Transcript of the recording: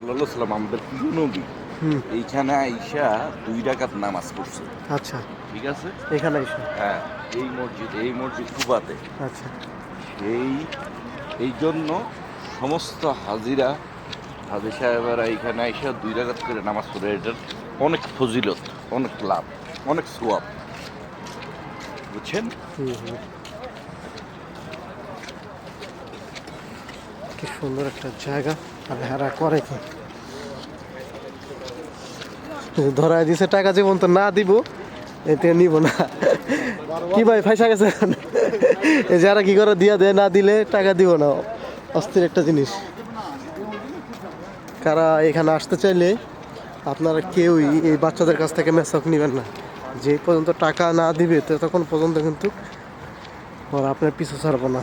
সাল্লাল্লাহু সাল্লাম আমাদের প্রিয় নবী হুম। এইখানে আইসা ২ রাকাত নামাজ পড়ছে। আচ্ছা, ঠিক আছে? এখানে এসে। হ্যাঁ, এই মসজিদ কুবাতে। আচ্ছা। সেই এইজন্য সমস্ত হাজিরা, হাজী সাহেবেরা এইখানে আইসা ২ রাকাত করে নামাজ পড়ে। এটার অনেক ফজিলত, অনেক লাভ, অনেক সোয়াব। বুঝছেন? হুম, হুম। কি সুন্দর একটা জায়গা। আর হেরা করে কি? ধরায় দিছে টাকা জীবন তো না দিব, এতে নিব না। কি ভাই ফাইসা গেছে? এই যারা কি করে দিয়া দেয়, না দিলে টাকা দিব না। অস্থির একটা জিনিস। কারা এখানে আসতে চাইলে আপনারা কেউই এই বাচ্চাদের কাছ থেকে মেসক নেবেন না। যে পর্যন্ত টাকা না দিবে ততক্ষণ পর্যন্ত কিন্তু ওরা আপনার পিছু ছাড়বো না।